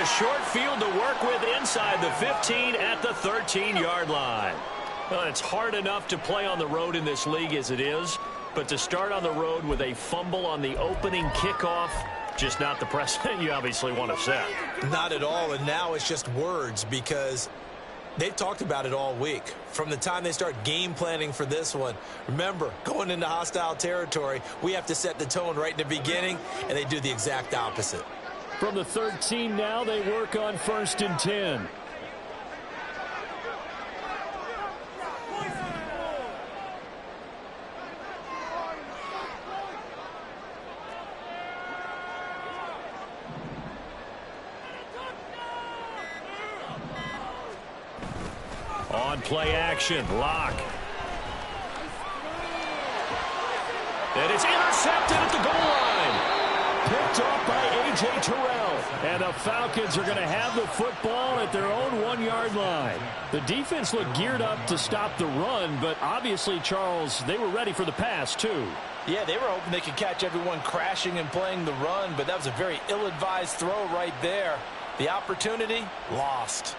a short field to work with inside the 15 at the 13-yard line. Well, it's hard enough to play on the road in this league as it is, but to start on the road with a fumble on the opening kickoff, just not the precedent you obviously want to set. Not at all, and now it's just words because they've talked about it all week. From the time they start game planning for this one, remember, going into hostile territory, we have to set the tone right in the beginning, and they do the exact opposite. From the 13 now, they work on 1st and 10. On play action, Locke. And it's intercepted at the goal line. Picked off by A.J. Terrell. And the Falcons are going to have the football at their own 1-yard line. The defense looked geared up to stop the run, but obviously, Charles, they were ready for the pass, too. Yeah, they were hoping they could catch everyone crashing and playing the run, but that was a very ill-advised throw right there. The opportunity, lost.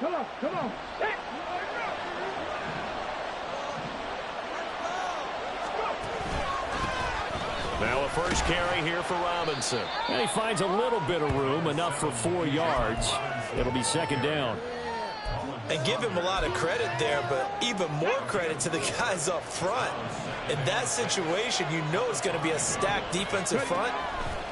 Come on, come on. Now a first carry here for Robinson. And he finds a little bit of room, enough for 4 yards. It'll be 2nd down. And give him a lot of credit there, but even more credit to the guys up front. In that situation, you know it's going to be a stacked defensive front.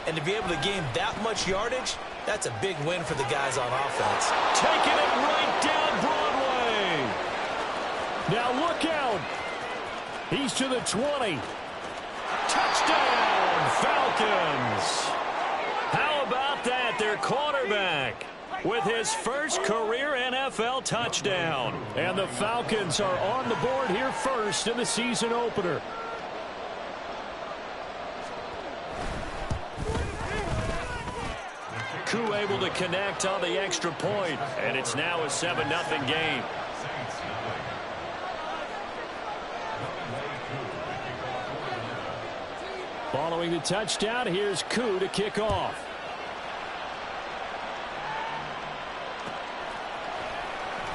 And to be able to gain that much yardage, that's a big win for the guys on offense. Taking it right down Broadway. Now look out. He's to the 20. Touchdown, Falcons. How about that? Their quarterback with his first career NFL touchdown. And the Falcons are on the board here first in the season opener. Koo able to connect on the extra point, and it's now a 7-0 game. Following the touchdown, here's Koo to kick off.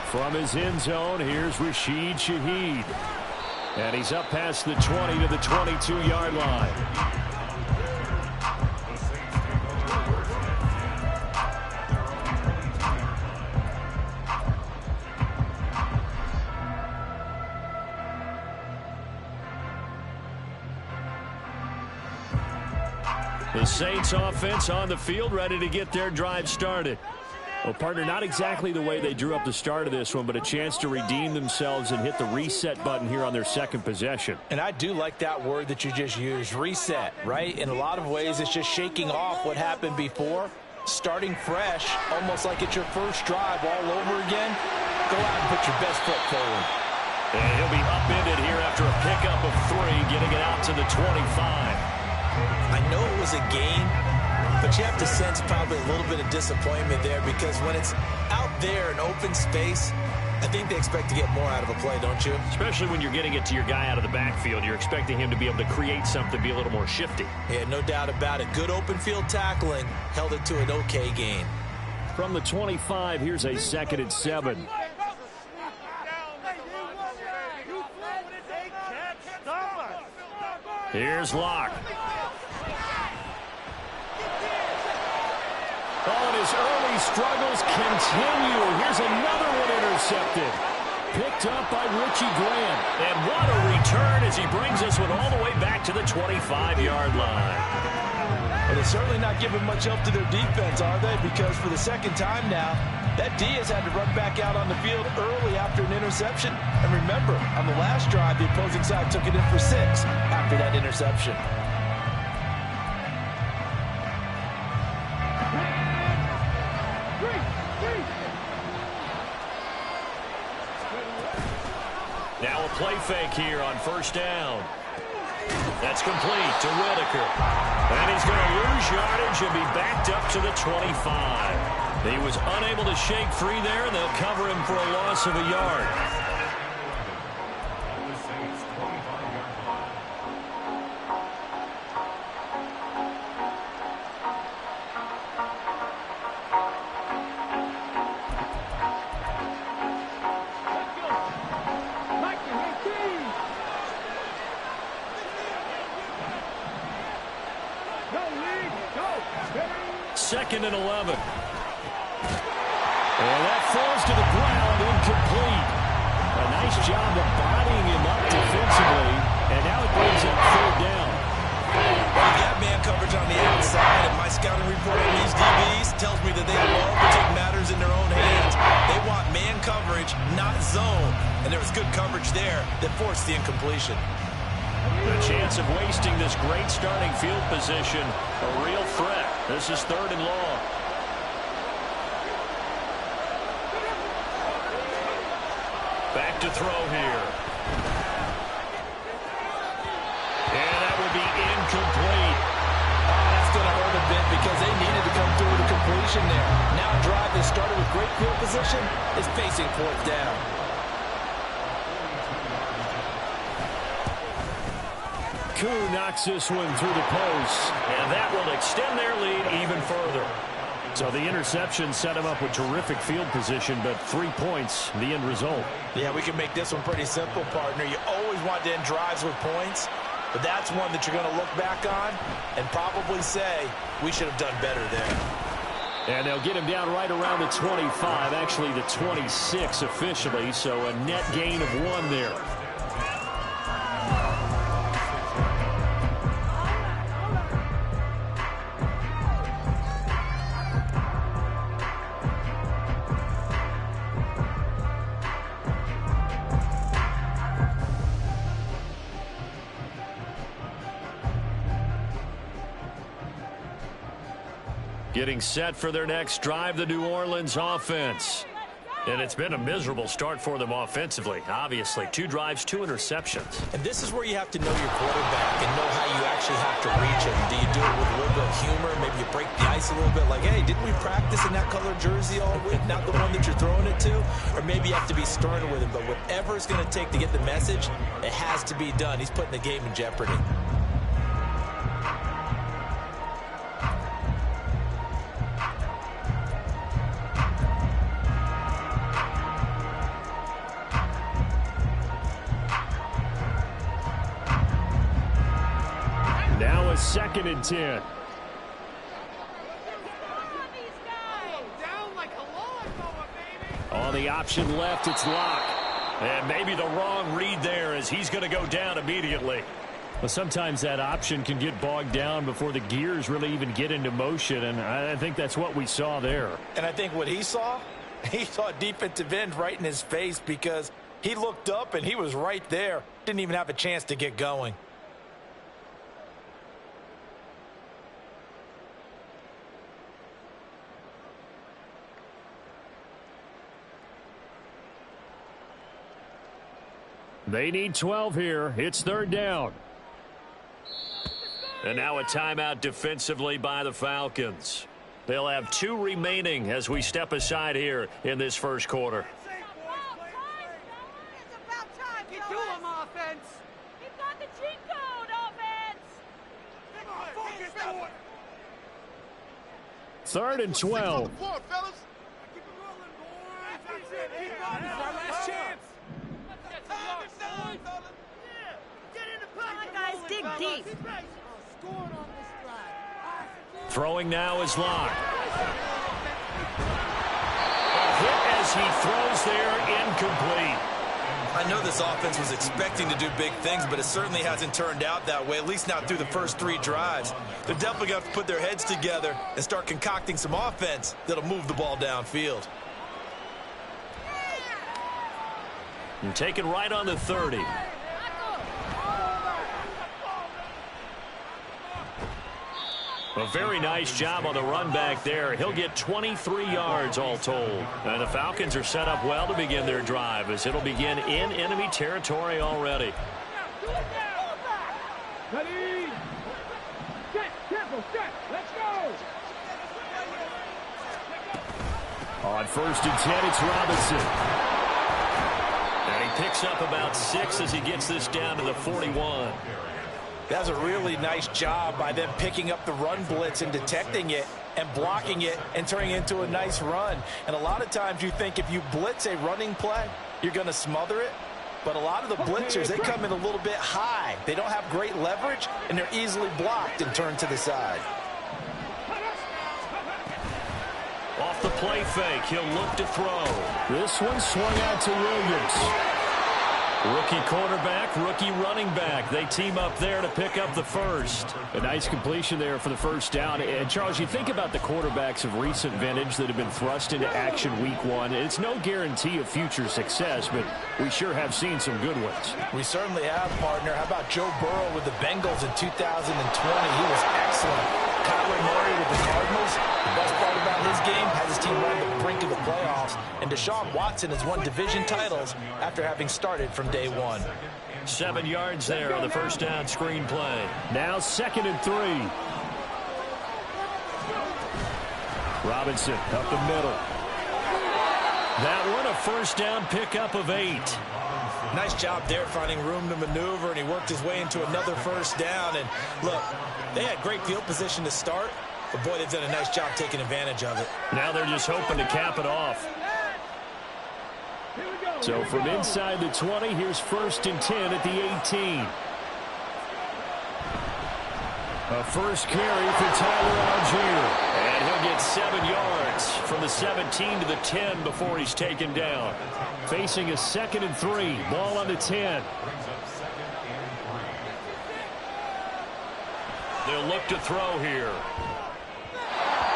From his end zone, here's Rashid Shaheed. And he's up past the 20 to the 22-yard line. The Saints offense on the field, ready to get their drive started. Well, partner, not exactly the way they drew up the start of this one, but a chance to redeem themselves and hit the reset button here on their second possession. And I do like that word that you just used, reset, right? In a lot of ways, it's just shaking off what happened before, starting fresh, almost like it's your first drive all over again. Go out and put your best foot forward. And he'll be upended here after a pickup of 3, getting it out to the 25. I know it was a gain, but you have to sense probably a little bit of disappointment there because when it's out there in open space, I think they expect to get more out of a play, don't you? Especially when you're getting it to your guy out of the backfield. You're expecting him to be able to create something, be a little more shifty. Yeah, no doubt about it. Good open field tackling, held it to an okay gain. From the 25, here's a 2nd and 7. Here's Locke. Oh, and his early struggles continue. Here's another one intercepted. Picked up by Richie Grant. And what a return as he brings this one all the way back to the 25-yard line. And they're certainly not giving much help to their defense, are they? Because for the second time now, that D has had to run back out on the field early after an interception. And remember, on the last drive, the opposing side took it in for 6 after that interception. Now a play fake here on 1st down. That's complete to Whitaker. And he's going to lose yardage and be backed up to the 25. He was unable to shake free there, and they'll cover him for a loss of a yard. Second and 11. And that falls to the ground, incomplete. A nice job of bodying him up defensively, and now it brings up third down. You got man coverage on the outside, and my scouting report on these DBs tells me that they love to take matters in their own hands. They want man coverage, not zone, and there was good coverage there that forced the incompletion. The chance of wasting this great starting field position, a real threat. This is third and long. Back to throw here. And that will be incomplete. Oh, that's going to hurt a bit because they needed to come through with a completion there. Now a drive that started with great field position is facing fourth down. Koo knocks this one through the post, and that will extend their lead even further. So the interception set him up with terrific field position, but 3 points, the end result. Yeah, we can make this one pretty simple, partner. You always want to end drives with points, but that's one that you're going to look back on and probably say, we should have done better there. And they'll get him down right around the 25, actually the 26 officially, so a net gain of 1 there. Getting set for their next drive, the New Orleans offense. And it's been a miserable start for them offensively, obviously. 2 drives, 2 interceptions. And this is where you have to know your quarterback and know how you actually have to reach him. Do you do it with a little bit of humor? Maybe you break the ice a little bit like, hey, didn't we practice in that color jersey all week? Not the one that you're throwing it to? Or maybe you have to be sterner with him. But whatever it's going to take to get the message, it has to be done. He's putting the game in jeopardy. Now a 2nd and 10. On the option left, it's Locke. And maybe the wrong read there as he's going to go down immediately. Well, sometimes that option can get bogged down before the gears really even get into motion, and I think that's what we saw there. And I think what he saw a defensive end right in his face because he looked up and he was right there. Didn't even have a chance to get going. They need 12 here. It's third down. And now a timeout defensively by the Falcons. They'll have 2 remaining as we step aside here in this first quarter. Third and 12. Dig deep. Throwing now is Locke. A hit as he throws there, incomplete. I know this offense was expecting to do big things, but it certainly hasn't turned out that way, at least not through the first 3 drives. They're definitely going to have to put their heads together and start concocting some offense that'll move the ball downfield. And taken right on the 30. A very nice job on the run back there. He'll get 23 yards all told. And the Falcons are set up well to begin their drive as it'll begin in enemy territory already. Ready? Set, tempo, set, let's go! On 1st and 10, it's Robinson. And he picks up about 6 as he gets this down to the 41. That's a really nice job by them picking up the run blitz and detecting it and blocking it and turning it into a nice run. And a lot of times you think if you blitz a running play, you're going to smother it. But a lot of the blitzers, they come in a little bit high. They don't have great leverage, and they're easily blocked and turned to the side. Off the play fake, he'll look to throw. This one swung out to Williams. Rookie quarterback, rookie running back. They team up there to pick up the first. A nice completion there for the first down. And, Charles, you think about the quarterbacks of recent vintage that have been thrust into action week 1. It's no guarantee of future success, but we sure have seen some good ones. We certainly have, partner. How about Joe Burrow with the Bengals in 2020? He was excellent. Kyler Murray with the Cardinals. The best part about his game has his team right at the brink of the playoffs. And Deshaun Watson has won division titles after having started from day 1. 7 yards there on the first down screen play. Now 2nd and 3. Robinson up the middle. That one a first down pickup of 8. Nice job there finding room to maneuver, and he worked his way into another first down. And look, they had great field position to start, but boy, they've done a nice job taking advantage of it. Now they're just hoping to cap it off. So from inside the 20, here's 1st and 10 at the 18. A first carry for Tyler Algier. And he'll get 7 yards from the 17 to the 10 before he's taken down. Facing a 2nd and 3. Ball on the 10. They'll look to throw here.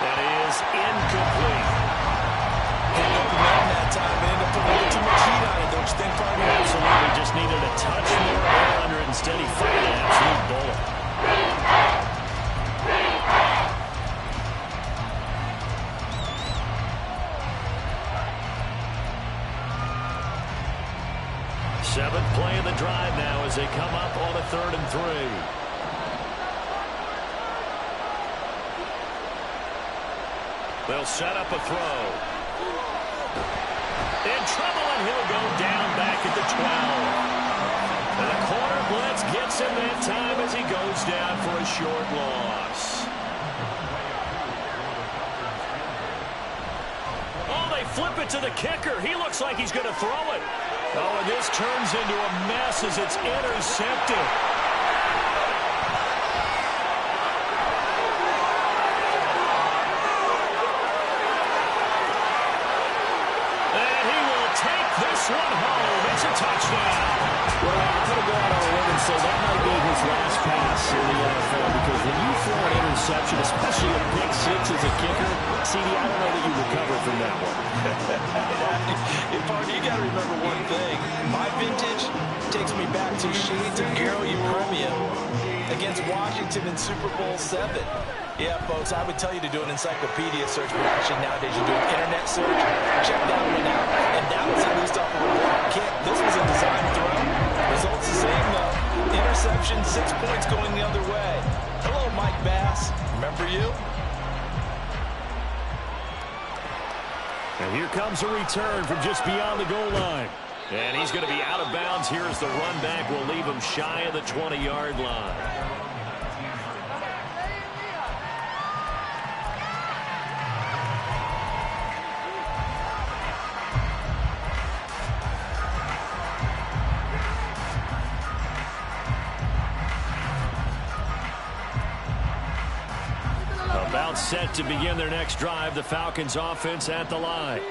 That is incomplete. Can't open up that time and end up putting a little too much heat on it, don't you think, partner? Absolutely. Just needed a touch more air under it. Instead, he fired an absolute bullet. Seventh play of the drive now as they come up on a 3rd and 3. They'll set up a throw. In trouble, and he'll go down back at the 12. And the corner blitz gets him that time as he goes down for a short loss. Oh, they flip it to the kicker. He looks like he's going to throw it. Oh, and this turns into a mess as it's intercepted. And he will take this one home. It's a touchdown. Well, I'm going to go out on a limb and say that might be his last pass in the NFL, because when you throw an interception, especially a pick 6 as a kicker, CD, I don't know that you recover from that one. Hey, partner, you got to remember one thing. My vintage takes me back to shades of Garo Upremia against Washington in Super Bowl 7. Yeah, folks, I would tell you to do an encyclopedia search, but actually nowadays you do an internet search. Check that one out. And that was at least off of a block kick. This was a design throw. Results the same, though. Interception, 6 points going the other way. Hello, Mike Bass. Remember you? And here comes a return from just beyond the goal line. And he's going to be out of bounds here as the run back will leave him shy of the 20-yard line. About set to begin their next drive, the Falcons offense at the line.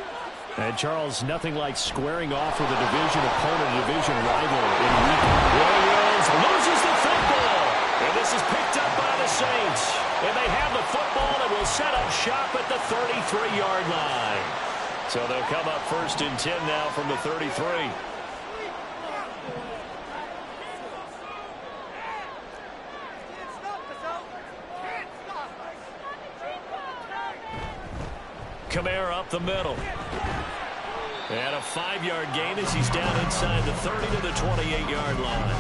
And Charles, nothing like squaring off with a division opponent, a division rival in week 1. Williams loses the football. And this is picked up by the Saints. And they have the football and will set up shop at the 33-yard line. So they'll come up 1st and 10 now from the 33. Kamara up the middle. And a 5-yard gain as he's down inside the 30 to the 28-yard line.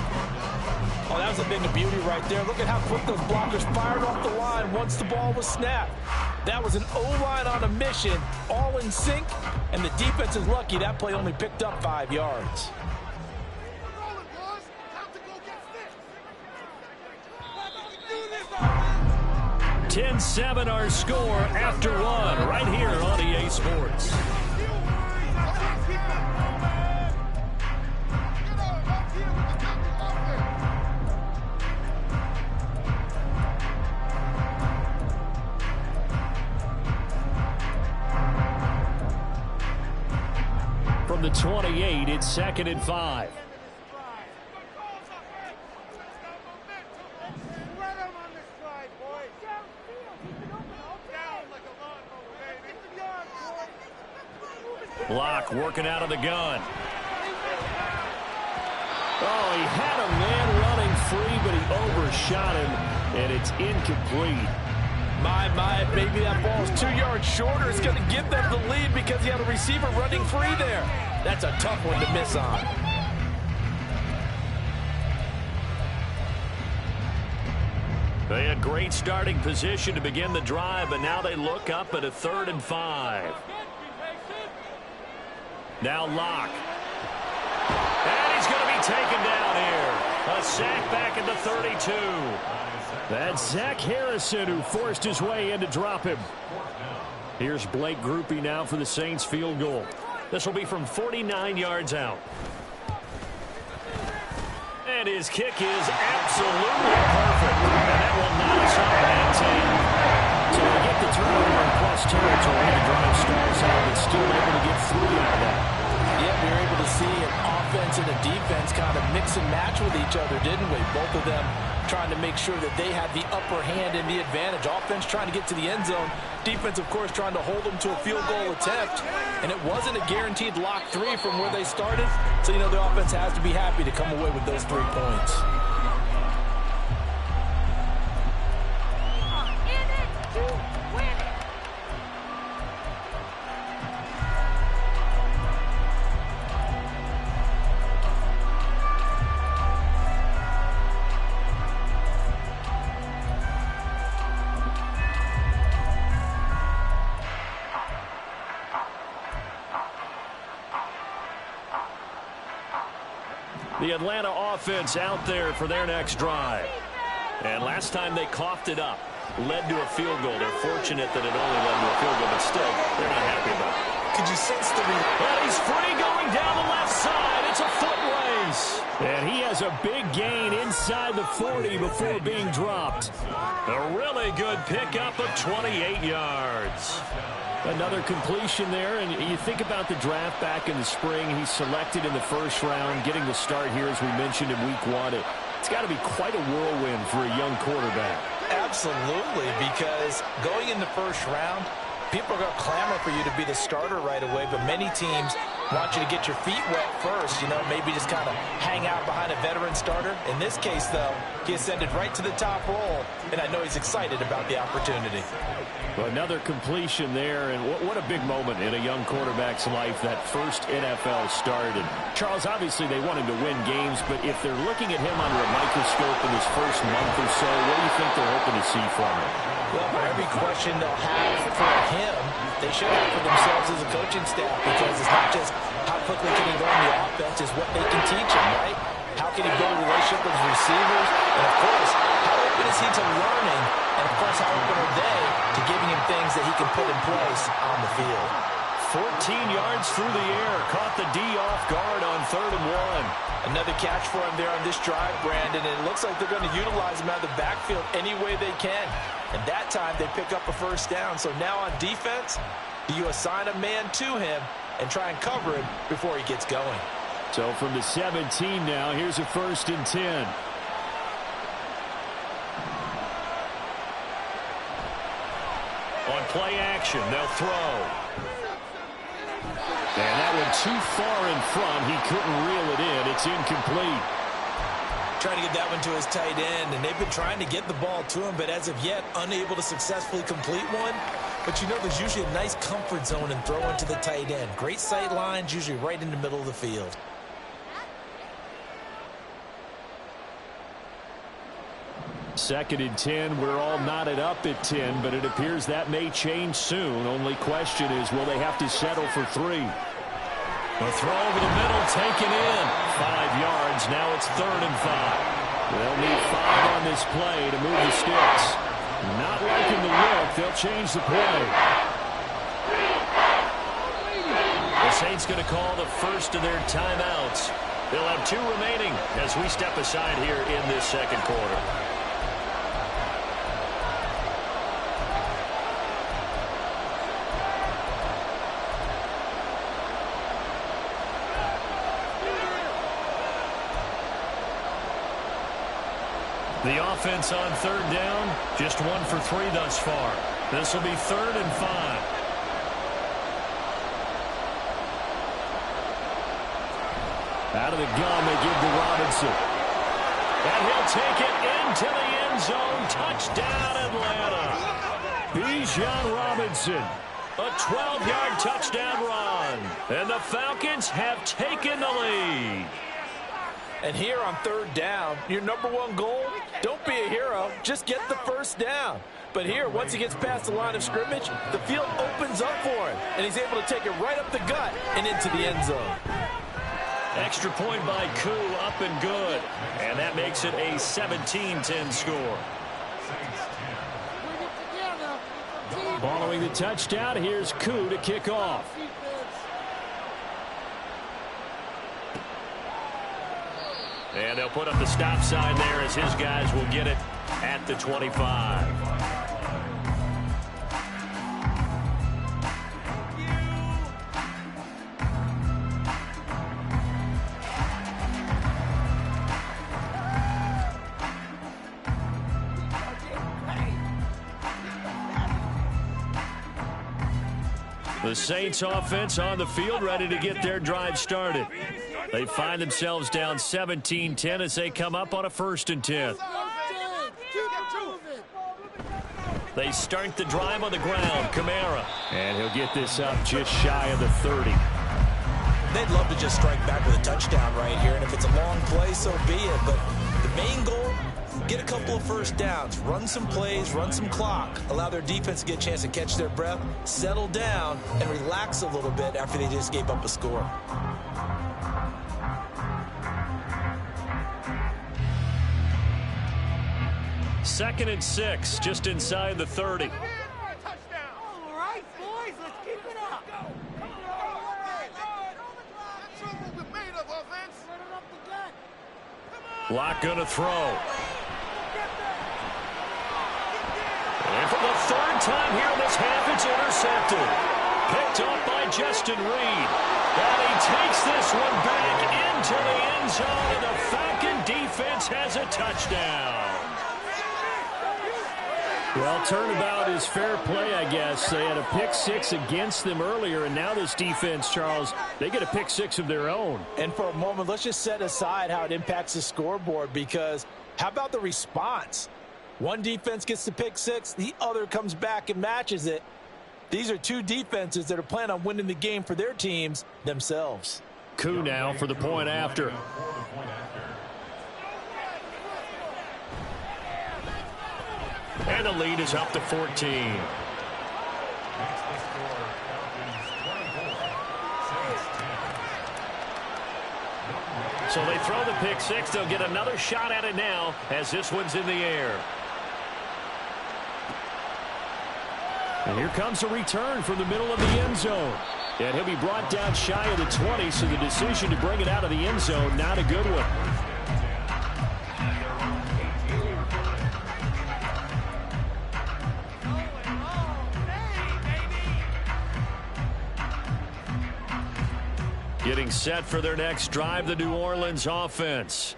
Oh, that was a thing of beauty right there. Look at how quick those blockers fired off the line once the ball was snapped. That was an O-line on a mission, all in sync, and the defense is lucky that play only picked up 5 yards. 10-7 our score after one right here on EA Sports. From the 28, it's 2nd and 5. Block working out of the gun. Oh, he had a man running free, but he overshot him, and it's incomplete. Maybe that ball's 2 yards shorter. It's going to give them the lead because he had a receiver running free there. That's a tough one to miss on. They had great starting position to begin the drive, but now they look up at a 3rd and 5. Now Locke. And he's going to be taken down here. A sack back at the 32. That's Zach Harrison who forced his way in to drop him. Here's Blake Grupe now for the Saints field goal. This will be from 49 yards out. And his kick is absolutely perfect. And that will knock us off that team. So they get the turnover in plus territory. The drive stalls out, but still able to get 3 out of that. Yeah, we were able to see an offense and a defense kind of mix and match with each other, didn't we? Both of them trying to make sure that they had the upper hand and the advantage. Offense trying to get to the end zone. Defense, of course, trying to hold them to a field goal attempt. And it wasn't a guaranteed lock 3 from where they started. So, you know, the offense has to be happy to come away with those 3 points. The Atlanta offense out there for their next drive. And last time they coughed it up, led to a field goal. They're fortunate that it only led to a field goal, but still, they're not happy about it. Could you sense the... And he's free going down the left side. It's a foot race. And he has a big gain inside the 40 before being dropped. A really good pickup of 28 yards. Another completion there, and you think about the draft back in the spring. He's selected in the 1st round, getting the start here, as we mentioned in week 1. It's got to be quite a whirlwind for a young quarterback. Absolutely, because going in the 1st round, people are going to clamor for you to be the starter right away, but many teams want you to get your feet wet first, you know, maybe just kind of hang out behind a veteran starter. In this case, though, he ascended right to the top roll, and I know he's excited about the opportunity. Well, another completion there, and what a big moment in a young quarterback's life, that first NFL start. And Charles, obviously they want him to win games, but if they're looking at him under a microscope in his first month or so, what do you think they're hoping to see from him? Well, for every question they'll have for him, they should have for themselves as a coaching staff, because it's not just how quickly can he learn the offense, it's what they can teach him, right? How can he build a relationship with his receivers? And, of course, how open is he to learning? And, of course, how open are they to giving him things that he can put in place on the field? 14 yards through the air. Caught the D off guard on 3rd and 1. Another catch for him there on this drive, Brandon. And it looks like they're going to utilize him out of the backfield any way they can. And that time they pick up a 1st down. So now on defense, do you assign a man to him and try and cover him before he gets going? So from the 17 now, here's a 1st and 10. On play action, they'll throw. And that one too far in front. He couldn't reel it in. It's incomplete. Trying to get that one to his tight end, and they've been trying to get the ball to him, but as of yet, unable to successfully complete one. But you know, there's usually a nice comfort zone in throwing to the tight end. Great sight lines, usually right in the middle of the field. 2nd and 10. We're all knotted up at 10, but it appears that may change soon. Only question is, will they have to settle for 3? The throw over the middle, taken in. 5 yards. Now it's 3rd and 5. They'll need 5 on this play to move the sticks. Not liking the look. They'll change the play. The Saints going to call the first of their timeouts. They'll have 2 remaining as we step aside here in this 2nd quarter. The offense on 3rd down, just 1 for 3 thus far. This will be 3rd and 5. Out of the gun, they give to Robinson. And he'll take it into the end zone. Touchdown, Atlanta. Bijan Robinson. A 12-yard touchdown run. And the Falcons have taken the lead. And here on 3rd down, your #1 goal, don't be a hero, just get the 1st down. But here, once he gets past the line of scrimmage, the field opens up for him, and he's able to take it right up the gut and into the end zone. Extra point by Koo, up and good. And that makes it a 17-10 score. Following the touchdown, here's Koo to kick off. And they'll put up the stop sign there as his guys will get it at the 25. The Saints offense on the field, ready to get their drive started. They find themselves down 17-10 as they come up on a 1st and 10. They start the drive on the ground. Kamara. And he'll get this up just shy of the 30. They'd love to just strike back with a touchdown right here, and if it's a long play, so be it. But the main goal, get a couple of 1st downs, run some plays, run some clock, allow their defense to get a chance to catch their breath, settle down, and relax a little bit after they just gave up a score. Second and 6, just inside the 30. All right, boys, let's keep it up. Lock gonna throw. And for the 3rd time here in this half, it's intercepted. Picked up by Justin Reed. And he takes this one back into the end zone, and the Falcon defense has a touchdown. Well, turnabout is fair play, I guess. They had a pick 6 against them earlier, and now this defense, Charles, they get a pick 6 of their own. And for a moment, let's just set aside how it impacts the scoreboard, because how about the response? One defense gets the pick 6, the other comes back and matches it. These are 2 defenses that are planning on winning the game for their teams themselves. Koo now for the point after. And the lead is up to 14. So they throw the pick 6. They'll get another shot at it now as this one's in the air. And here comes a return from the middle of the end zone. And he'll be brought down shy of the 20, so the decision to bring it out of the end zone, not a good one. Getting set for their next drive, the New Orleans offense.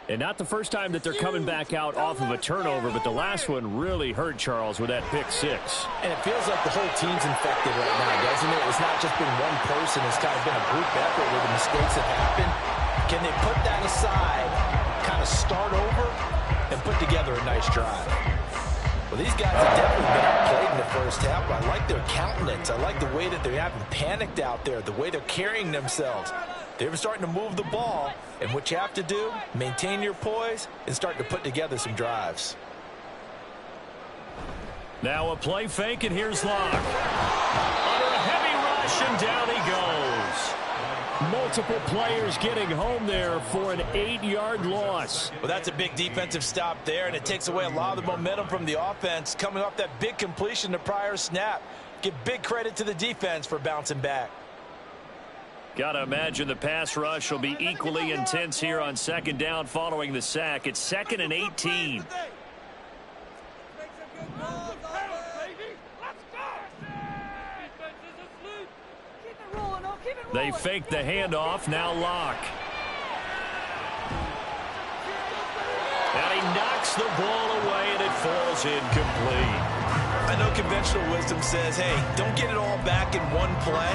And not the first time that they're coming back out off of a turnover, but the last one really hurt Charles with that pick 6. And it feels like the whole team's infected right now, doesn't it? It's not just been one person. It's kind of been a group effort with the mistakes that happen. Can they put that aside, kind of start over, and put together a nice drive? Well, these guys have definitely been outplayed in the first half, but I like their countenance. I like the way that they haven't panicked out there, the way they're carrying themselves. They're starting to move the ball, and what you have to do, maintain your poise and start to put together some drives. Now a play fake, and here's Locke. Under a heavy rush, and down he goes. Multiple players getting home there for an 8-yard loss. Well, that's a big defensive stop there, and it takes away a lot of the momentum from the offense coming off that big completion the prior snap. Give big credit to the defense for bouncing back. Got to imagine the pass rush will be equally intense here on second down following the sack. It's 2nd and 18. They fake the handoff. Now Locke. And he knocks the ball away, and it falls incomplete. I know conventional wisdom says, hey, don't get it all back in one play.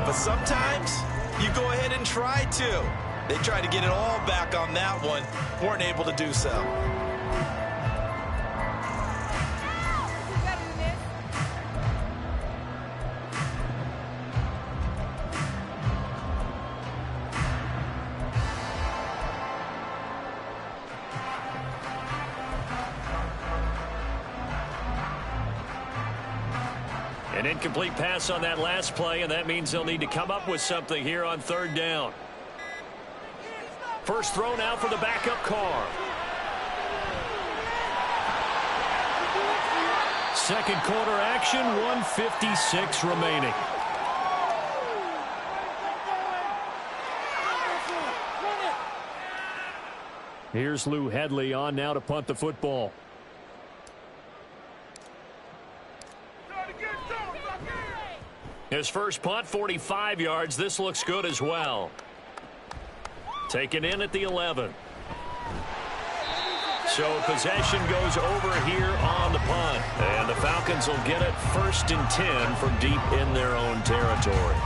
But sometimes you go ahead and try to. They tried to get it all back on that one. Weren't able to do so. An incomplete pass on that last play, and that means they'll need to come up with something here on 3rd down. First throw now for the backup Carr. Second quarter action, 1:56 remaining. Here's Lou Hedley on now to punt the football. His first punt, 45 yards. This looks good as well. Taken in at the 11. So possession goes over here on the punt. And the Falcons will get it 1st and 10 from deep in their own territory.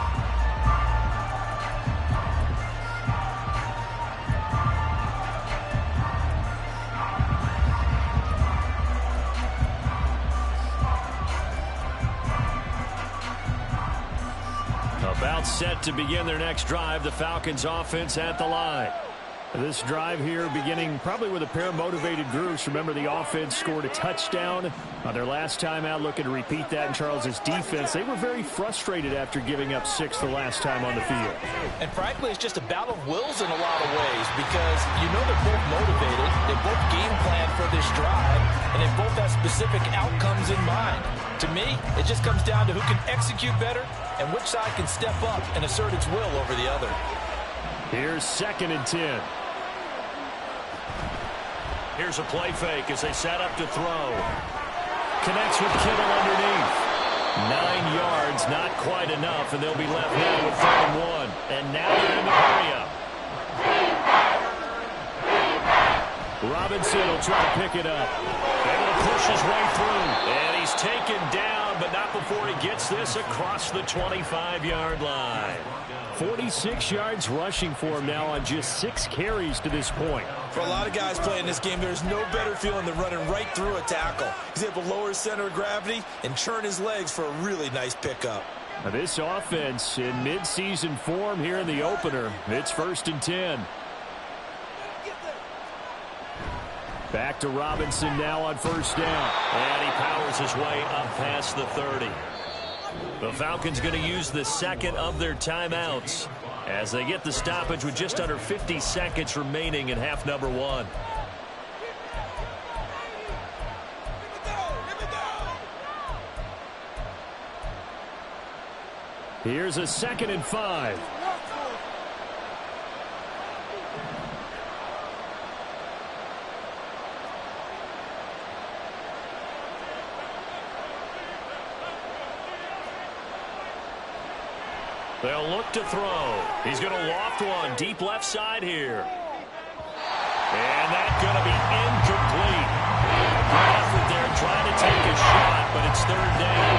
About set to begin their next drive. The Falcons offense at the line. This drive here beginning probably with a pair of motivated groups. Remember, the offense scored a touchdown on their last time out, looking to repeat that in Charles's defense. They were very frustrated after giving up 6 the last time on the field. And frankly, it's just a battle of wills in a lot of ways because you know they're both motivated. They both game plan for this drive, and they both have specific outcomes in mind. To me, it just comes down to who can execute better and which side can step up and assert its will over the other. Here's 2nd and 10. Here's a play fake as they set up to throw. Connects with Kittle underneath. 9 yards, not quite enough, and they'll be left now with 3rd and 1. And now they're in the hurry-up. Robinson will try to pick it up. Able to push his way through. And he's taken down, but not before he gets this across the 25-yard line. 46 yards rushing for him now on just 6 carries to this point. For a lot of guys playing this game, there's no better feeling than running right through a tackle. He's able to lower his center of gravity and churn his legs for a really nice pickup. Now this offense in midseason form here in the opener. It's 1st and 10. Back to Robinson now on 1st down. And he powers his way up past the 30. The Falcons going to use the 2nd of their timeouts as they get the stoppage with just under 50 seconds remaining in half number 1. Here's a 2nd and 5. They'll look to throw. He's going to loft one deep left side here. And that's going to be incomplete. Good effort there trying to take a shot, but it's 3rd down.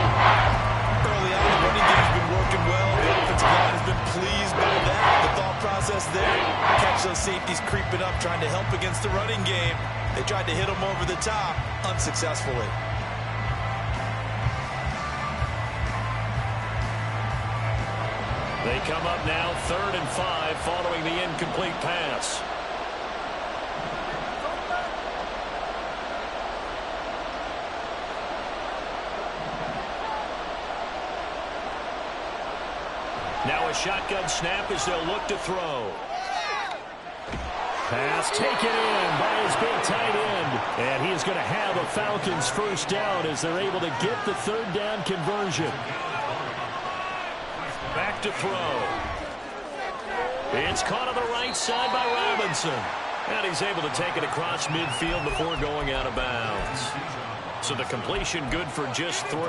Early on, the running game's been working well. The offensive line has been pleased by that. The thought process there, catch those safeties creeping up, trying to help against the running game. They tried to hit them over the top, unsuccessfully. They come up now 3rd and 5 following the incomplete pass. shotgun snap as they'll look to throw. Pass taken in by his big tight end. And he is going to have a Falcons first down as they're able to get the third down conversion. Back to throw. It's caught on the right side by Robinson. And he's able to take it across midfield before going out of bounds. So the completion good for just 3.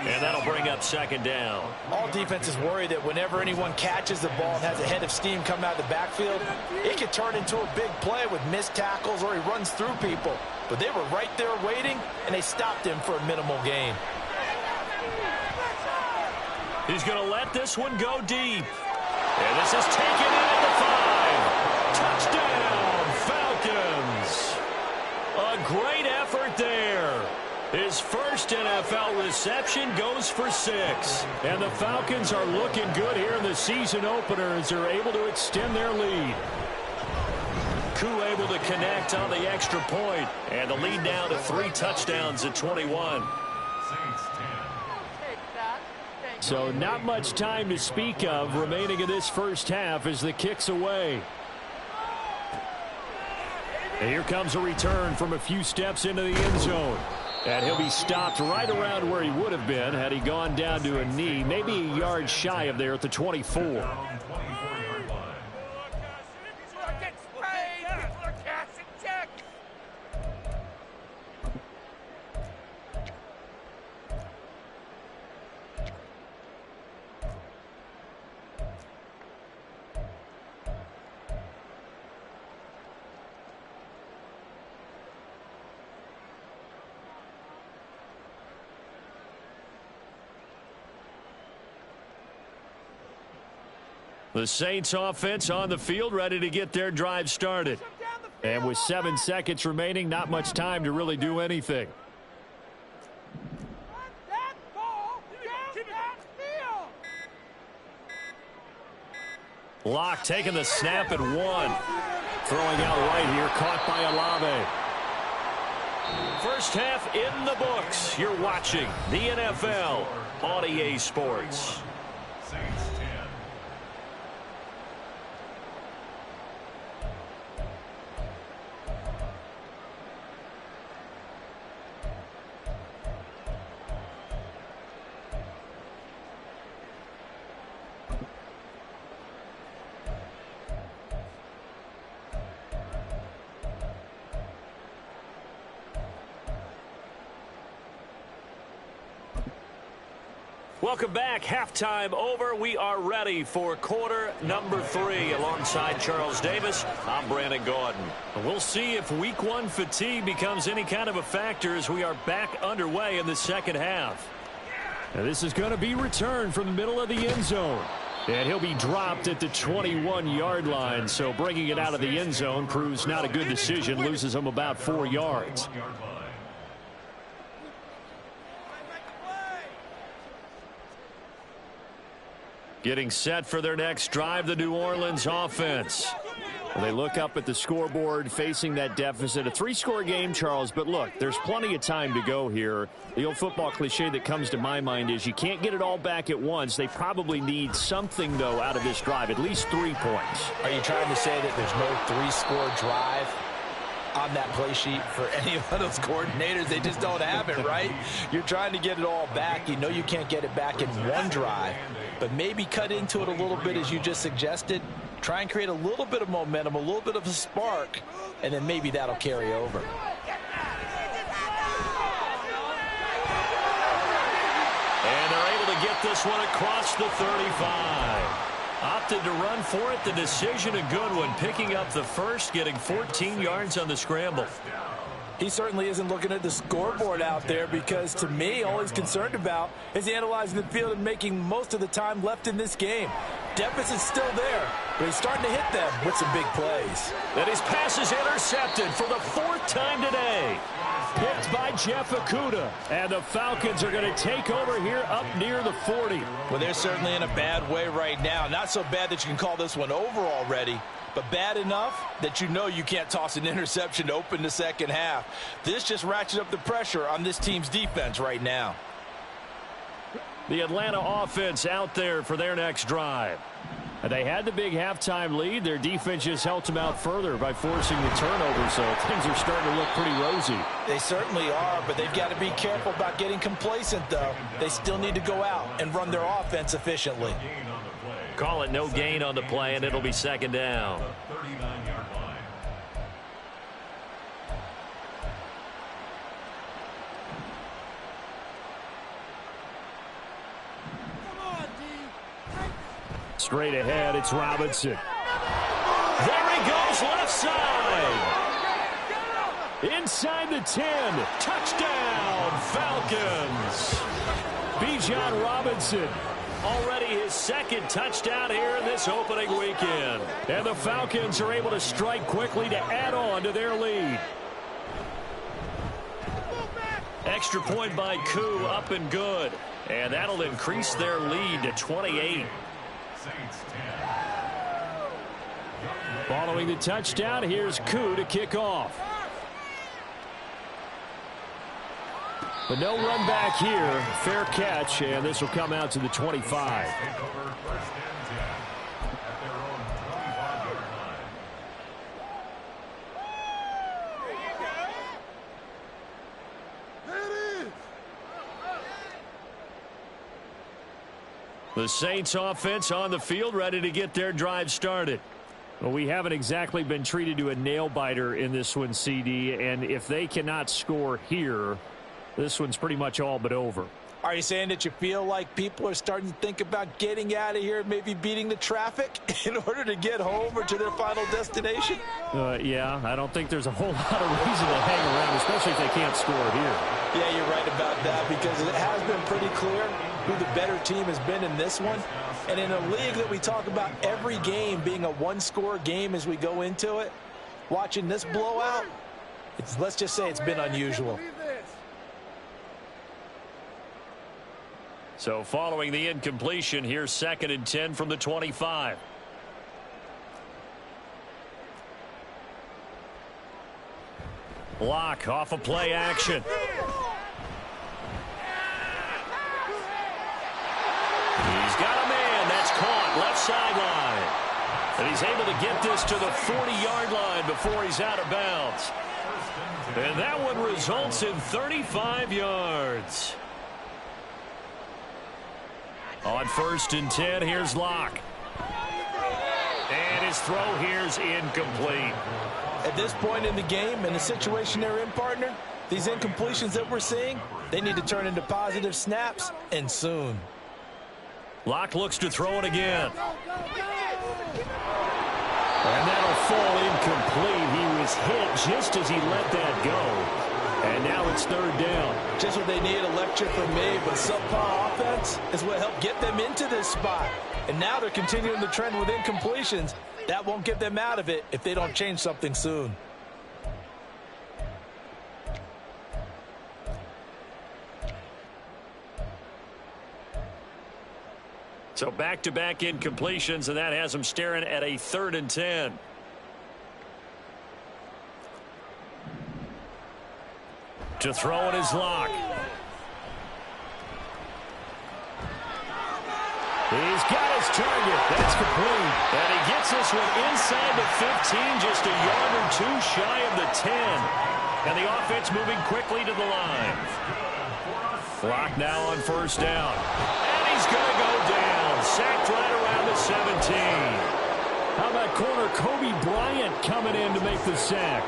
And that'll bring up second down. All defenses worry that whenever anyone catches the ball and has a head of steam coming out of the backfield, it can turn into a big play with missed tackles or he runs through people. But they were right there waiting, and they stopped him for a minimal gain. He's going to let this one go deep. And this is taken in at the 5. Touchdown, Falcons. A great effort there. His first NFL reception goes for 6. And the Falcons are looking good here in the season opener as they're able to extend their lead. Koo able to connect on the extra point. And the lead now to 3 touchdowns at 21. So not much time to speak of remaining in this first half as the kick's away. And here comes a return from a few steps into the end zone. And he'll be stopped right around where he would have been had he gone down to a knee, maybe a yard shy of there at the 24. The Saints offense on the field ready to get their drive started. And with 7 seconds remaining, not much time to really do anything. Locke taking the snap at 1. Throwing out right here, caught by Olave. First half in the books. You're watching the NFL on EA Sports. Welcome back. Halftime over. We are ready for quarter number 3 alongside Charles Davis. I'm Brandon Gordon. We'll see if week 1 fatigue becomes any kind of a factor as we are back underway in the second half. Now this is going to be returned from the middle of the end zone. And he'll be dropped at the 21-yard line. So bringing it out of the end zone proves not a good decision. Loses him about 4 yards. Getting set for their next drive, the New Orleans offense. They look up at the scoreboard facing that deficit. A 3-score game, Charles, but look, there's plenty of time to go here. The old football cliche that comes to my mind is you can't get it all back at once. They probably need something, though, out of this drive, at least 3 points. Are you trying to say that there's no 3-score drive on that play sheet for any of those coordinators? They just don't have it, right? You're trying to get it all back. You know you can't get it back in one drive, but maybe cut into it a little bit as you just suggested. Try and create a little bit of momentum, a little bit of a spark, and then maybe that'll carry over. And they're able to get this one across the 35. Opted to run for it. The decision a good one. Picking up the first, getting 14 yards on the scramble. He certainly isn't looking at the scoreboard out there because, to me, all he's concerned about is analyzing the field and making most of the time left in this game. Deficit's still there, but he's starting to hit them with some big plays. And his pass is intercepted for the 4th time today. Picked by Jeff Okudah. And the Falcons are going to take over here up near the 40. Well, they're certainly in a bad way right now. Not so bad that you can call this one over already, but bad enough that you know you can't toss an interception to open the second half. This just ratchets up the pressure on this team's defense right now. The Atlanta offense out there for their next drive. And they had the big halftime lead. Their defense just helped them out further by forcing the turnover, so things are starting to look pretty rosy. They certainly are, but they've got to be careful about getting complacent, though. They still need to go out and run their offense efficiently. Call it no gain on the play, and it'll be second down. Straight ahead, it's Robinson. There he goes, left side. Inside the 10. Touchdown, Falcons. Bijan Robinson. Already his second touchdown here in this opening weekend. And the Falcons are able to strike quickly to add on to their lead. Extra point by Koo, up and good. And that'll increase their lead to 28. Following the touchdown, here's Koo to kick off. But no run back here. Fair catch, and this will come out to the 25. The Saints offense on the field, ready to get their drive started. Well, we haven't exactly been treated to a nail-biter in this one, CD, and if they cannot score here, this one's pretty much all but over. Are you saying that you feel like people are starting to think about getting out of here, maybe beating the traffic in order to get home or to their final destination? Yeah, I don't think there's a whole lot of reason to hang around, especially if they can't score here. Yeah, you're right about that, because it has been pretty clear who the better team has been in this one. And in a league that we talk about every game being a one-score game as we go into it, watching this blowout, let's just say it's been unusual. So following the incompletion, here's 2nd and 10 from the 25. Block off of play action. He's got a man. That's caught left sideline. And he's able to get this to the 40-yard line before he's out of bounds. And that one results in 35 yards. On 1st and 10, here's Locke. And his throw here's incomplete. At this point in the game and the situation they're in, partner, these incompletions that we're seeing, they need to turn into positive snaps, and soon. Locke looks to throw it again. And that'll fall incomplete. He was hit just as he let that go. And now it's 3rd down. Just what they need, a lecture from me, but subpar offense is what helped get them into this spot. And now they're continuing the trend with incompletions. That won't get them out of it if they don't change something soon. So back-to-back incompletions, and that has them staring at a 3rd and 10. To throw it is Locke. He's got his target. That's complete. And he gets this one inside the 15, just a yard or two shy of the 10. And the offense moving quickly to the line. Locke now on 1st down. And he's going to go down. Sacked right around the 17. How about corner Kobe Bryant coming in to make the sack?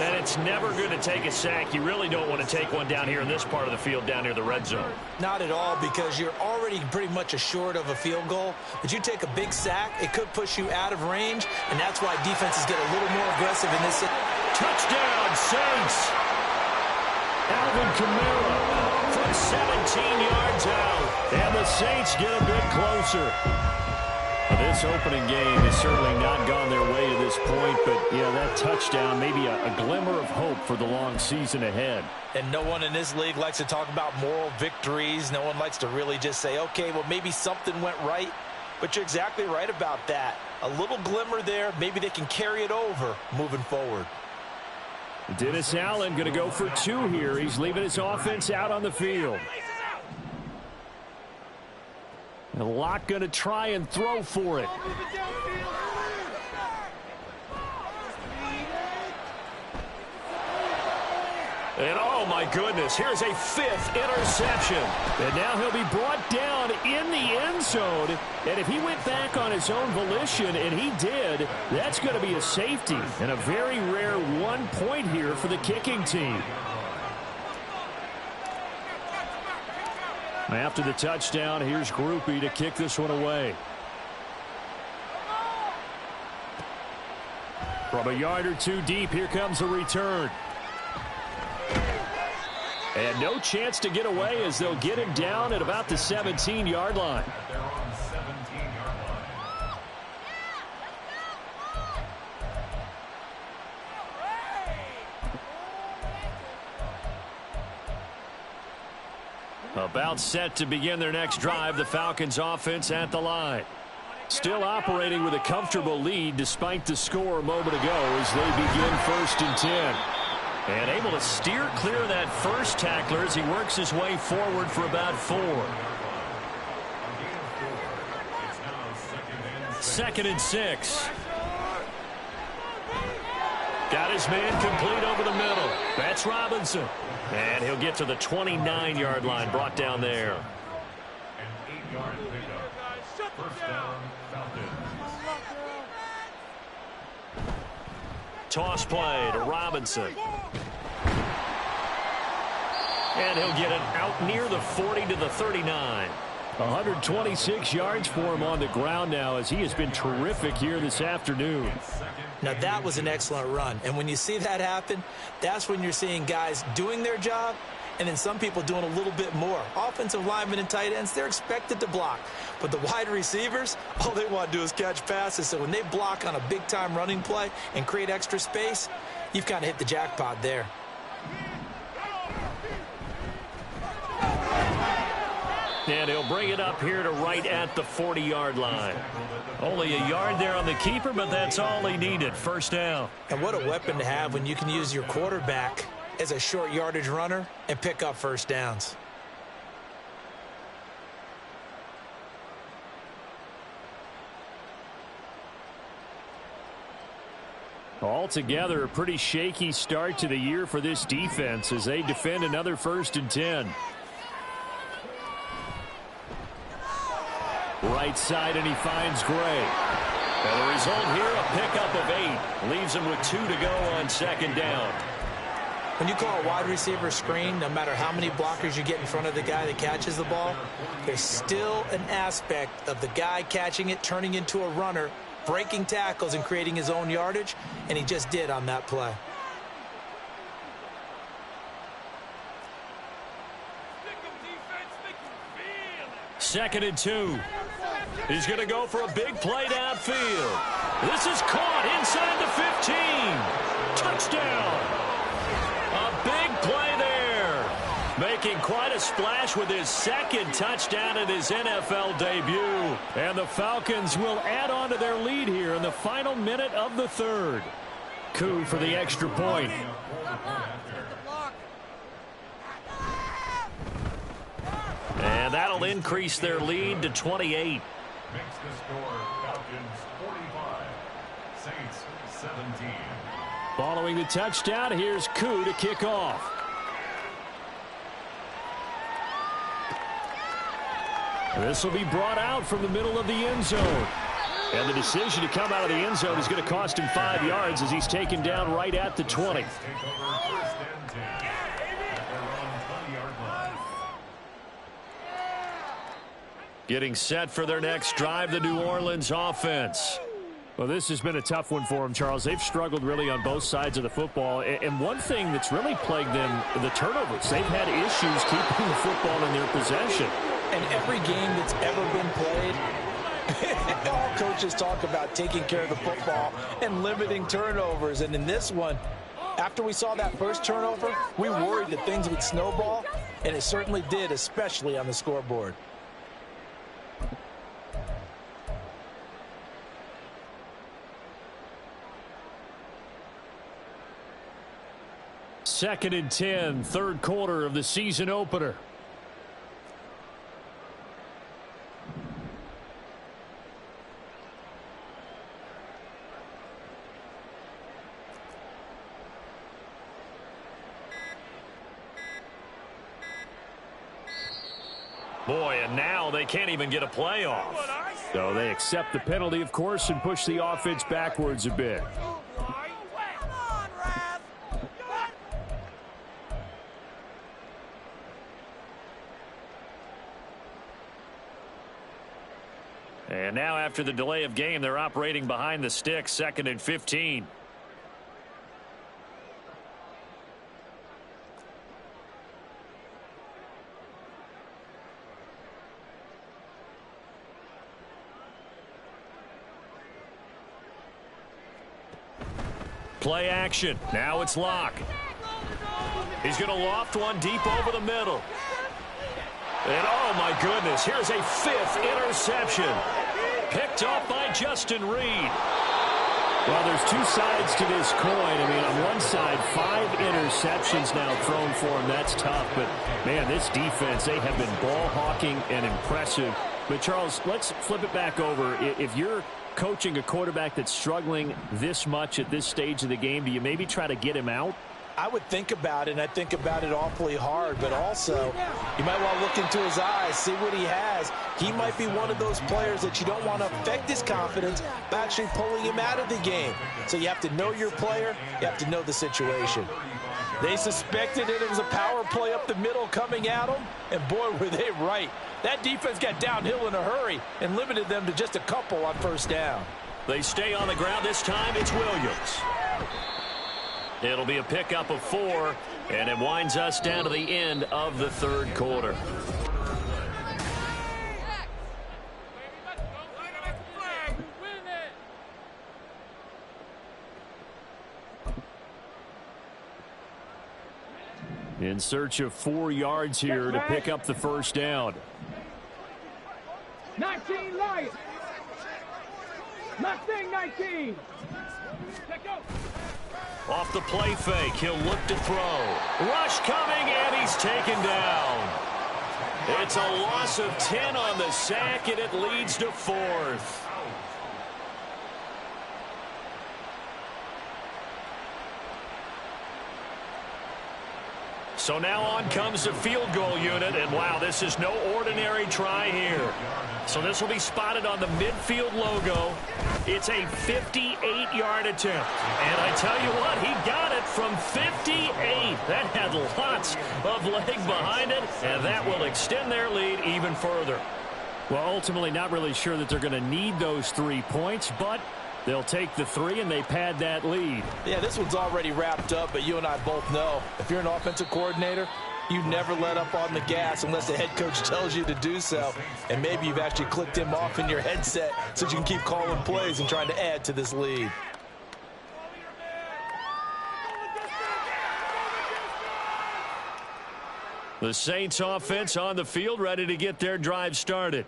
And it's never going to take a sack. You really don't want to take one down here in this part of the field, down near the red zone. Not at all, because you're already pretty much assured of a field goal. But you take a big sack, it could push you out of range, and that's why defenses get a little more aggressive in this. Touchdown, Saints! Alvin Kamara from 17 yards out. And the Saints get a bit closer. This opening game has certainly not gone their way to this point, but, yeah, that touchdown, maybe a glimmer of hope for the long season ahead. And no one in this league likes to talk about moral victories. No one likes to really just say, okay, well, maybe something went right. But you're exactly right about that. A little glimmer there. Maybe they can carry it over moving forward. Dennis Allen going to go for 2 here. He's leaving his offense out on the field. And Locke going to try and throw for it. And oh my goodness, here's a 5th interception. And now he'll be brought down in the end zone. And if he went back on his own volition, and he did, that's going to be a safety. And a very rare 1 point here for the kicking team. After the touchdown, here's Groupie to kick this one away. From a yard or two deep, here comes a return. And no chance to get away as they'll get him down at about the 17-yard line. About set to begin their next drive, the Falcons offense at the line. Still operating with a comfortable lead despite the score a moment ago as they begin 1st and 10. And able to steer clear of that first tackler as he works his way forward for about 4. 2nd and 6. Got his man complete over the middle. That's Robinson. And he'll get to the 29-yard line, brought down there. An 8-yard pickup. First down, Falcons. Toss play to Robinson. And he'll get it out near the 40 to the 39. 126 yards for him on the ground now as he has been terrific here this afternoon. Now that was an excellent run. And when you see that happen, that's when you're seeing guys doing their job and then some people doing a little bit more. Offensive linemen and tight ends, they're expected to block. But the wide receivers, all they want to do is catch passes. So when they block on a big-time running play and create extra space, you've kind of hit the jackpot there. And he'll bring it up here to right at the 40-yard line. Only a yard there on the keeper, but that's all he needed. First down. And what a weapon to have when you can use your quarterback as a short yardage runner and pick up first downs. Altogether, a pretty shaky start to the year for this defense as they defend another 1st and 10. Right side, and he finds Gray. And the result here, a pickup of 8. Leaves him with 2 to go on 2nd down. When you call a wide receiver screen, no matter how many blockers you get in front of the guy that catches the ball, there's still an aspect of the guy catching it, turning into a runner, breaking tackles and creating his own yardage, and he just did on that play. Second and 2. He's going to go for a big play downfield. This is caught inside the 15. Touchdown. A big play there. Making quite a splash with his 2nd touchdown in his NFL debut. And the Falcons will add on to their lead here in the final minute of the 3rd. Coup for the extra point. And that'll increase their lead to 28. Makes the score Falcons 45, Saints 17. Following the touchdown, here's Coup to kick off. This will be brought out from the middle of the end zone. And the decision to come out of the end zone is going to cost him 5 yards as he's taken down right at the 20. Getting set for their next drive, the New Orleans offense. Well, this has been a tough one for them, Charles. They've struggled really on both sides of the football. And one thing that's really plagued them, the turnovers. They've had issues keeping the football in their possession. And every game that's ever been played, all coaches talk about taking care of the football and limiting turnovers. And in this one, after we saw that first turnover, we worried that things would snowball, and it certainly did, especially on the scoreboard. Second and 10, 3rd quarter of the season opener. Boy, and now they can't even get a play off. So they accept the penalty, of course, and push the offense backwards a bit. And now after the delay of game, they're operating behind the sticks, 2nd and 15. Play action. Now it's Locke. He's going to loft one deep over the middle. And oh my goodness, here's a 5th interception. Picked up by Justin Reed. Well, there's two sides to this coin. I mean, on one side, 5 interceptions now thrown for him. That's tough. But, man, this defense, they have been ball hawking and impressive. But, Charles, let's flip it back over. If you're coaching a quarterback that's struggling this much at this stage of the game, do you maybe try to get him out? I would think about it, and I think about it awfully hard, but also you might want to look into his eyes, see what he has. He might be one of those players that you don't want to affect his confidence by actually pulling him out of the game. So you have to know your player, you have to know the situation. They suspected it was a power play up the middle coming at them, and boy, were they right. That defense got downhill in a hurry and limited them to just a couple on first down. They stay on the ground this time. It's Williams. It'll be a pickup of 4, and it winds us down to the end of the 3rd quarter. In search of 4 yards here to pick up the first down. 19 light. Mustang 19. Off the play fake, he'll look to throw. Rush coming, and he's taken down. It's a loss of 10 on the sack, and it leads to 4th. So now on comes the field goal unit, and wow, this is no ordinary try here. So this will be spotted on the midfield logo. It's a 58-yard attempt. And I tell you what, he got it from 58. That had lots of leg behind it, and that will extend their lead even further. Well, ultimately not really sure that they're going to need those 3 points, but they'll take the 3, and they pad that lead. Yeah, this one's already wrapped up, but you and I both know if you're an offensive coordinator, you never let up on the gas unless the head coach tells you to do so. And maybe you've actually clicked him off in your headset so you can keep calling plays and trying to add to this lead. The Saints offense on the field, ready to get their drive started.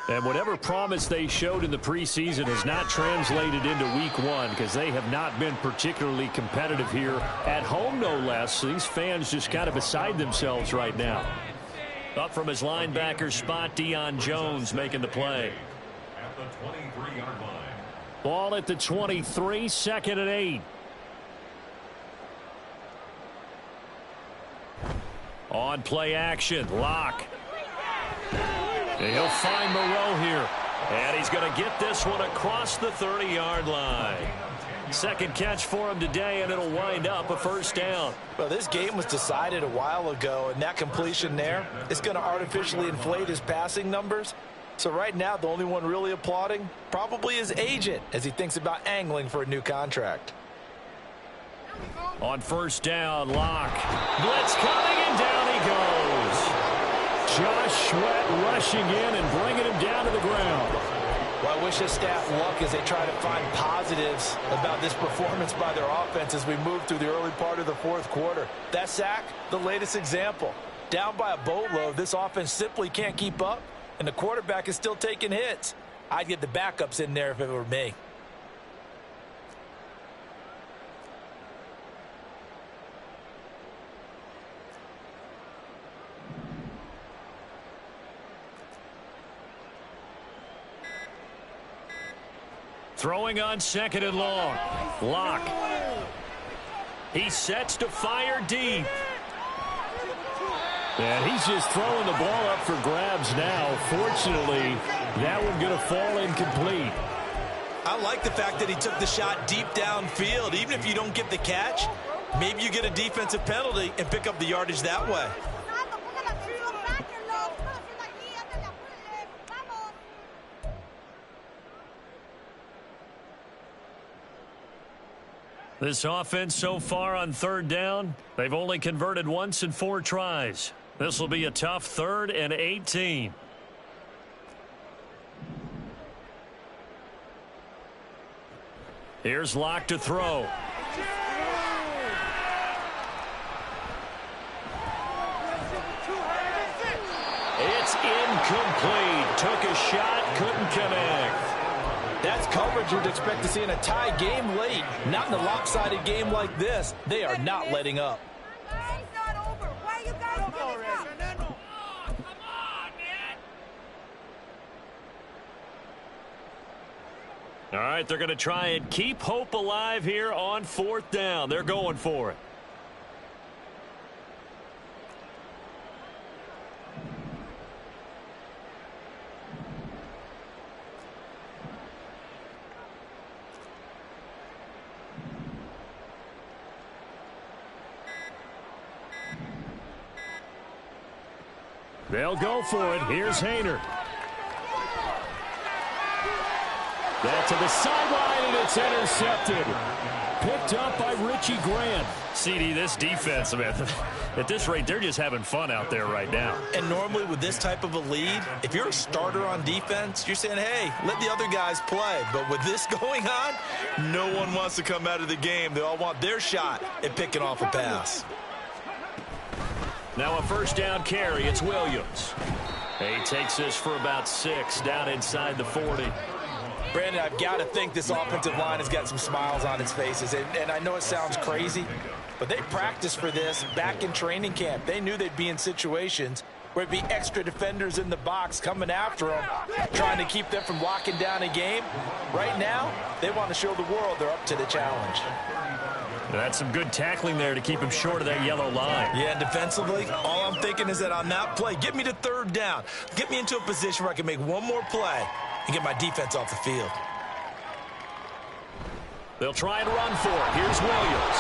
And whatever promise they showed in the preseason has not translated into week 1 because they have not been particularly competitive here at home, no less. So these fans just kind of beside themselves right now. Up from his linebacker spot, Deion Jones making the play. At the 23-yard line. Ball at the 23, 2nd and 8. On play action, Locke. He'll find Moreau here. And he's going to get this one across the 30-yard line. 2nd catch for him today, and it'll wind up a first down. Well, this game was decided a while ago, and that completion there is going to artificially inflate his passing numbers. So right now, the only one really applauding probably his agent as he thinks about angling for a new contract. On first down, Locke. Blitz coming, and down he goes. Josh Sweat rushing in and bringing him down to the ground. Well, I wish his staff luck as they try to find positives about this performance by their offense as we move through the early part of the 4th quarter. That sack, the latest example. Down by a boatload, this offense simply can't keep up, and the quarterback is still taking hits. I'd get the backups in there if it were me. Throwing on 2nd and long. Locke. He sets to fire deep. And he's just throwing the ball up for grabs now. Fortunately, that one going to fall incomplete. I like the fact that he took the shot deep downfield. Even if you don't get the catch, maybe you get a defensive penalty and pick up the yardage that way. This offense so far on third down, they've only converted once in 4 tries. This will be a tough 3rd and 18. Here's Locke to throw. It's incomplete. Took a shot, couldn't connect. That's coverage you'd expect to see in a tie game late. Not in a lopsided game like this. They are not letting up. All right, they're going to try and keep hope alive here on 4th down. They're going for it. They'll go for it. Here's Hayner. That to the sideline, and it's intercepted. Picked up by Richie Grant. CD, this defense, man, at this rate, they're just having fun out there right now. And normally with this type of a lead, if you're a starter on defense, you're saying, hey, let the other guys play. But with this going on, no one wants to come out of the game. They all want their shot at picking off a pass. Now a 1st down carry. It's Williams. He takes this for about 6 down inside the 40. Brandon, I've got to think this offensive line has got some smiles on its faces. And I know it sounds crazy, but they practiced for this back in training camp. They knew they'd be in situations where it'd be extra defenders in the box coming after them, trying to keep them from locking down a game. Right now, they want to show the world they're up to the challenge. That's some good tackling there to keep him short of that yellow line. Yeah, and defensively, all I'm thinking is that on that play, get me to 3rd down. Get me into a position where I can make one more play and get my defense off the field. They'll try and run for it. Here's Williams.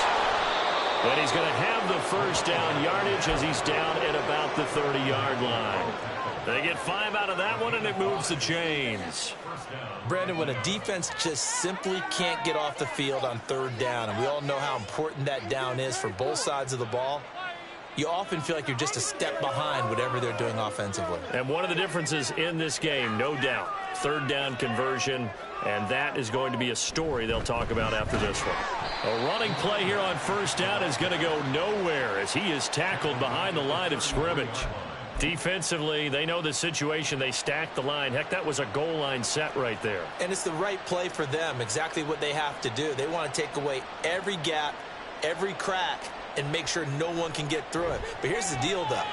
And he's going to have the 1st down yardage as he's down at about the 30-yard line. They get 5 out of that one, and it moves the chains. Brandon, when a defense just simply can't get off the field on 3rd down, and we all know how important that down is for both sides of the ball, you often feel like you're just a step behind whatever they're doing offensively. And one of the differences in this game, no doubt, 3rd down conversion, and that is going to be a story they'll talk about after this one. A running play here on 1st down is going to go nowhere as he is tackled behind the line of scrimmage. Defensively, they know the situation. They stack the line. Heck, that was a goal line set right there. And it's the right play for them, exactly what they have to do. They want to take away every gap, every crack, and make sure no one can get through it. But here's the deal, though.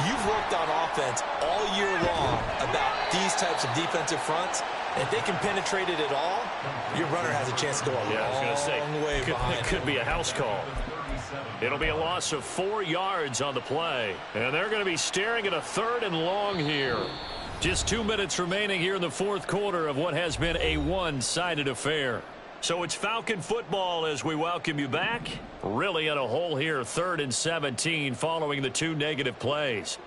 You've worked on offense all year long about these types of defensive fronts. And if they can penetrate it at all, your runner has a chance to go a long way behind. It could be a house call. It'll be a loss of 4 yards on the play. And they're going to be staring at a 3rd and long here. Just 2 minutes remaining here in the 4th quarter of what has been a one-sided affair. So it's Falcon football as we welcome you back. Really in a hole here, 3rd and 17 following the 2 negative plays.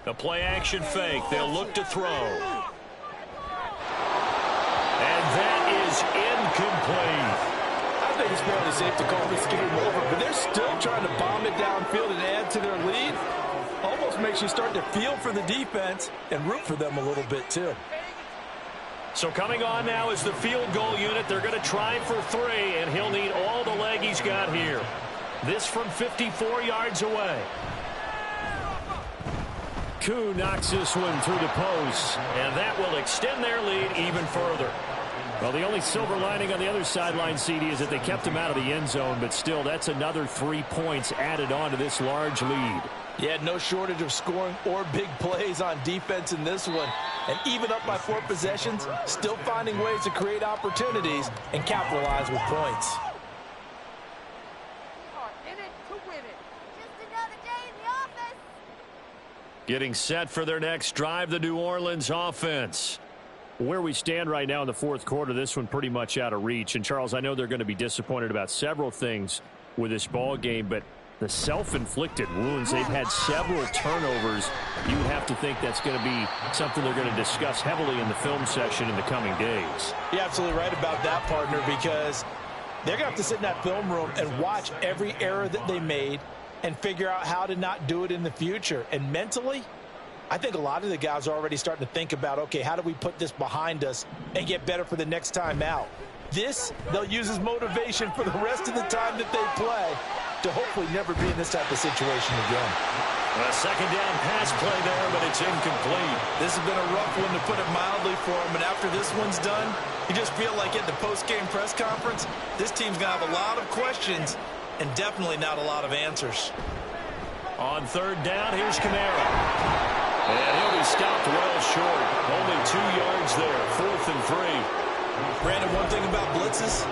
A play-action fake. They'll look to throw. And that is incomplete. I think it's fairly safe to call this game over, but they're still trying to bomb it downfield and add to their lead. Almost makes you start to feel for the defense and root for them a little bit, too. So coming on now is the field goal unit. They're going to try for 3, and he'll need all the leg he's got here. This from 54 yards away. Koo knocks this one through the post, and that will extend their lead even further. Well, the only silver lining on the other sideline, CD, is that they kept him out of the end zone, but still, that's another 3 points added on to this large lead. Yeah, no shortage of scoring or big plays on defense in this one. And even up by 4 possessions, still finding ways to create opportunities and capitalize with points. Getting set for their next drive, the New Orleans offense. Where we stand right now in the fourth quarter, this one pretty much out of reach. And, Charles, I know they're going to be disappointed about several things with this ball game, but the self-inflicted wounds, they've had several turnovers. You would have to think that's going to be something they're going to discuss heavily in the film session in the coming days. You're absolutely right about that, partner, because they're going to have to sit in that film room and watch every error that they made and figure out how to not do it in the future. And mentally, I think a lot of the guys are already starting to think about, okay, how do we put this behind us and get better for the next time out? This, they'll use as motivation for the rest of the time that they play to hopefully never be in this type of situation again. A second down pass play there, but it's incomplete. This has been a rough one, to put it mildly, for him. And after this one's done, you just feel like at the post-game press conference, this team's going to have a lot of questions and definitely not a lot of answers. On third down, here's Kamara. And he'll be stopped well short. Only 2 yards there, 4th and 3. Brandon, one thing about blitzes,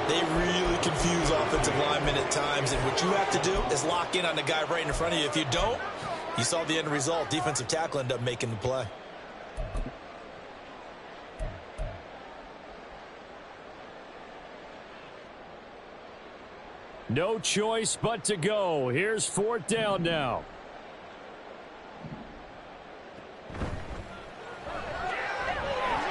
they really confuse offensive linemen at times, and what you have to do is lock in on the guy right in front of you. If you don't, you saw the end result. Defensive tackle ended up making the play. No choice but to go. Here's 4th down now.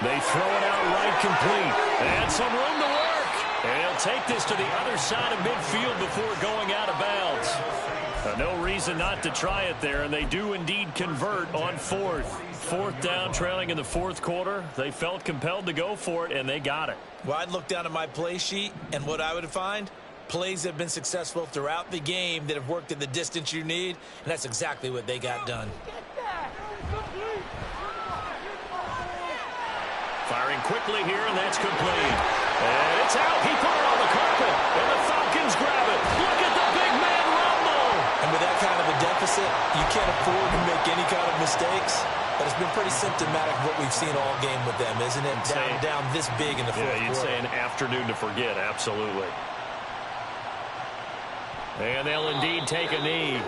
They throw it out right, complete. And some room to work. And he'll take this to the other side of midfield before going out of bounds. No reason not to try it there, and they do indeed convert on 4th. 4th down, trailing in the 4th quarter. They felt compelled to go for it, and they got it. Well, I'd look down at my play sheet, and what I would find, plays have been successful throughout the game that have worked at the distance you need, and that's exactly what they got done. Firing quickly here, and that's complete. And it's out. He put it on the carpet, and the Falcons grab it. Look at the big man rumble. And with that kind of a deficit, you can't afford to make any kind of mistakes. But it's been pretty symptomatic of what we've seen all game with them, isn't it? Down this big in the fourth quarter. You'd say an afternoon to forget, absolutely. And they'll indeed take a knee.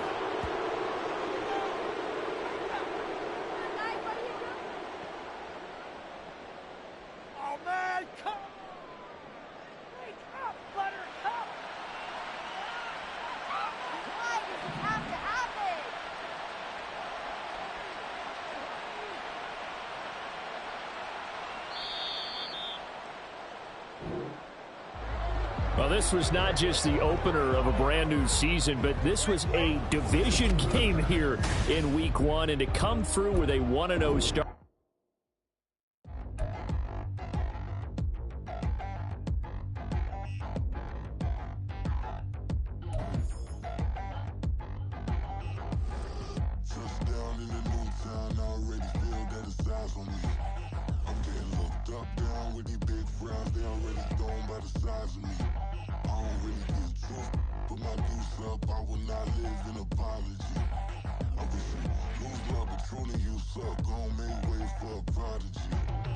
Well, this was not just the opener of a brand new season, but this was a division game here in week 1, and to come through with a 1-0 start.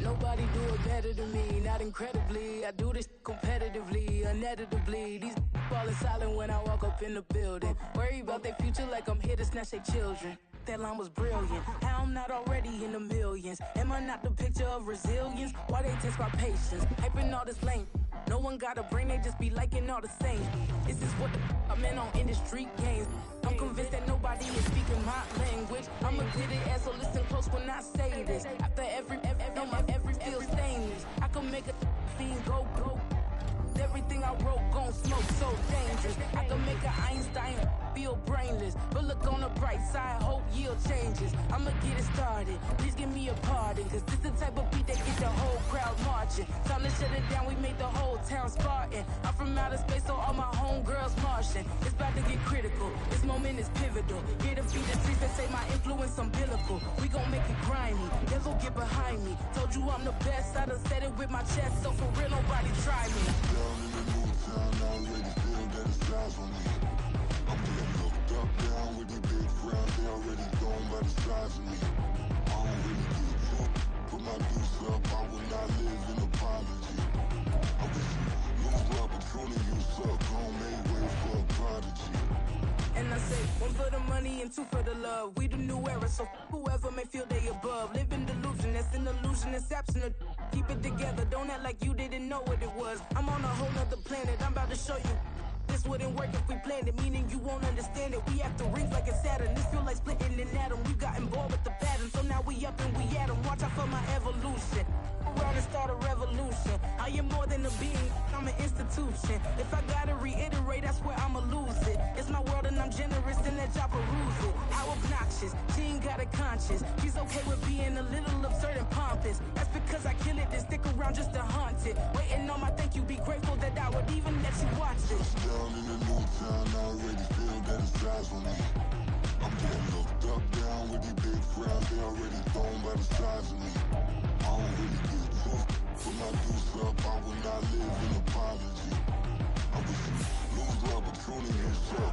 Nobody do it better than me, not incredibly. I do this competitively, uneditably. These falling silent when I walk up in the building. Worry about their future like I'm here to snatch their children. That line was brilliant. How I'm not already in the millions. Am I not the picture of resilience? Why they test my patience? Hyping all this lame. No one got a brain, they just be liking all the same. This is what the I'm in on industry games. I'm convinced that nobody is speaking my language. I'ma get it as, so listen close when I say this. After every feel stainless. I can make a scene go. Everything I wrote gon' smoke, so dangerous. I can make an Einstein feel brainless. But look on the bright side, hope yield changes. I'ma get it started, please give me a pardon. Cause this the type of beat that get the whole crowd marching. Time to shut it down, we made the whole town Spartan. I'm from outer space, so all my homegirls Martian. It's about to get critical, this moment is pivotal. Here to feed the streets that say my influence umbilical. We gon' make it grimy, never get behind me. Told you I'm the best, I done said it with my chest. So for real, nobody try me. Down in the new town, I already feel that it's eyes on me. I'm getting looked up, down with these big ground, they already gone by the size of me. I don't really get drunk, put my deuce up, I will not live in apology. I wish you lose the opportunity, you suck, gon' make way for a prodigy. And I say, one for the money and two for the love. We the new era, so whoever may feel they above. Live in delusion, that's an illusion, that's absent. Keep it together, don't act like you didn't know what it was. I'm on a whole nother planet, I'm about to show you. This wouldn't work if we planned it, meaning you won't understand it. We have to rings like it's Saturn. This feel like splitting an atom. You got involved with the pattern, so now we up and we at 'em. Watch out for my evolution. Around and start a revolution. I am more than a being, I'm an institution. If I gotta reiterate, that's where I'ma lose it. It's my world and I'm generous, then let y'all peruse it. How obnoxious, she ain't got a conscience. She's okay with being a little absurd and pompous. That's because I kill it, then stick around just to haunt it. Waiting on my thank you, be grateful that I would even let you watch it. Down in the new town, I already feel that it's eyes on me. I'm getting looked up, down with these big frowns, they already thrown by the size of me. I don't really get drunk, put my deuce up, I will not live in apology. I wish you lose the opportunity, you suck.